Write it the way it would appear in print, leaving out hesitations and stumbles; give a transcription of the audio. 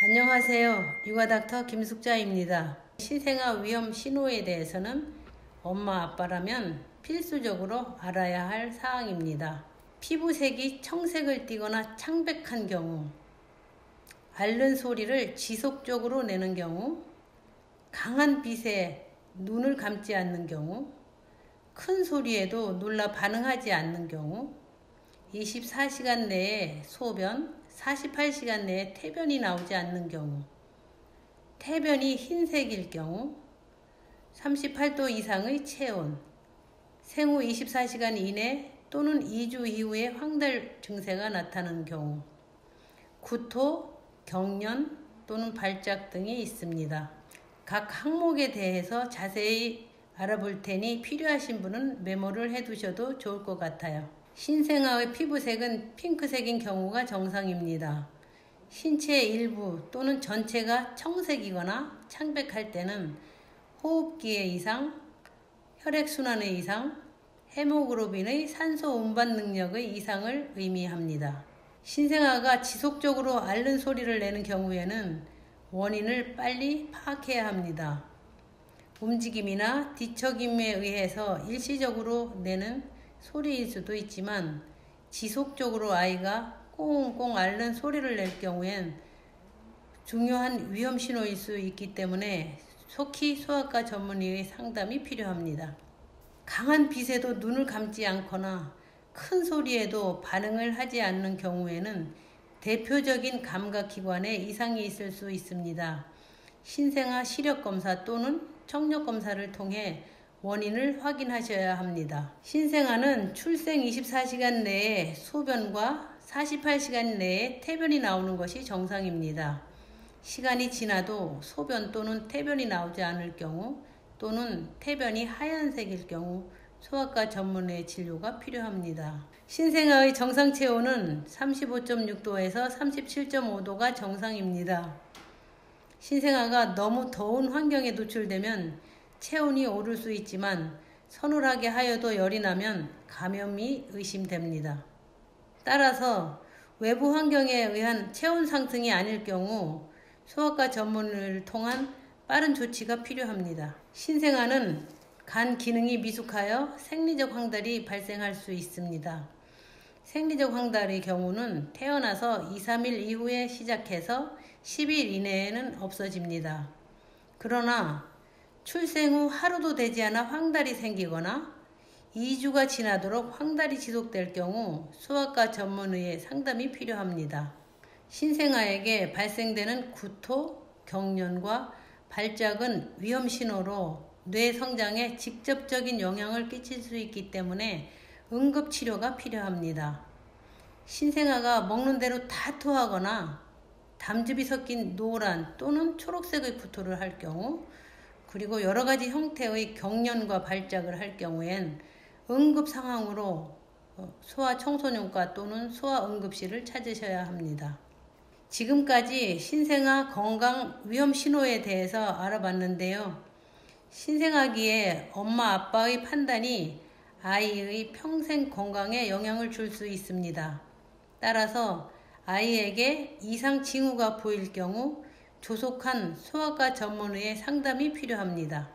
안녕하세요. 육아닥터 김숙자입니다. 신생아 위험 신호에 대해서는 엄마 아빠라면 필수적으로 알아야 할 사항입니다. 피부색이 청색을 띠거나 창백한 경우, 앓는 소리를 지속적으로 내는 경우, 강한 빛에 눈을 감지 않는 경우, 큰 소리에도 놀라 반응하지 않는 경우, 24시간 내에 소변, 48시간 내에 태변이 나오지 않는 경우, 태변이 흰색일 경우, 38도 이상의 체온, 생후 24시간 이내 또는 2주 이후에 황달 증세가 나타나는 경우, 구토, 경련 또는 발작 등이 있습니다. 각 항목에 대해서 자세히 알아볼 테니 필요하신 분은 메모를 해두셔도 좋을 것 같아요. 신생아의 피부색은 핑크색인 경우가 정상입니다. 신체의 일부 또는 전체가 청색이거나 창백할 때는 호흡기의 이상, 혈액순환의 이상, 헤모글로빈의 산소 운반 능력의 이상을 의미합니다. 신생아가 지속적으로 앓는 소리를 내는 경우에는 원인을 빨리 파악해야 합니다. 움직임이나 뒤척임에 의해서 일시적으로 내는 소리일 수도 있지만 지속적으로 아이가 꽁꽁 앓는 소리를 낼 경우엔 중요한 위험 신호일 수 있기 때문에 속히 소아과 전문의의 상담이 필요합니다. 강한 빛에도 눈을 감지 않거나 큰 소리에도 반응을 하지 않는 경우에는 대표적인 감각기관에 이상이 있을 수 있습니다. 신생아 시력검사 또는 청력검사를 통해 원인을 확인하셔야 합니다. 신생아는 출생 24시간 내에 소변과 48시간 내에 태변이 나오는 것이 정상입니다. 시간이 지나도 소변 또는 태변이 나오지 않을 경우 또는 태변이 하얀색일 경우 소아과 전문의 진료가 필요합니다. 신생아의 정상 체온은 35.6도에서 37.5도가 정상입니다. 신생아가 너무 더운 환경에 노출되면 체온이 오를 수 있지만 서늘하게 하여도 열이 나면 감염이 의심됩니다. 따라서 외부 환경에 의한 체온 상승이 아닐 경우 소아과 전문의를 통한 빠른 조치가 필요합니다. 신생아는 간 기능이 미숙하여 생리적 황달이 발생할 수 있습니다. 생리적 황달의 경우는 태어나서 2-3일 이후에 시작해서 10일 이내에는 없어집니다. 그러나 출생 후 하루도 되지 않아 황달이 생기거나 2주가 지나도록 황달이 지속될 경우 소아과 전문의의 상담이 필요합니다. 신생아에게 발생되는 구토, 경련과 발작은 위험 신호로 뇌 성장에 직접적인 영향을 끼칠 수 있기 때문에 응급치료가 필요합니다. 신생아가 먹는 대로 다 토하거나 담즙이 섞인 노란 또는 초록색의 구토를 할 경우, 그리고 여러 가지 형태의 경련과 발작을 할 경우엔 응급 상황으로 소아청소년과 또는 소아응급실을 찾으셔야 합니다. 지금까지 신생아 건강 위험 신호에 대해서 알아봤는데요. 신생아기에 엄마 아빠의 판단이 아이의 평생 건강에 영향을 줄 수 있습니다. 따라서 아이에게 이상 징후가 보일 경우 조속한 소아과 전문의의 상담이 필요합니다.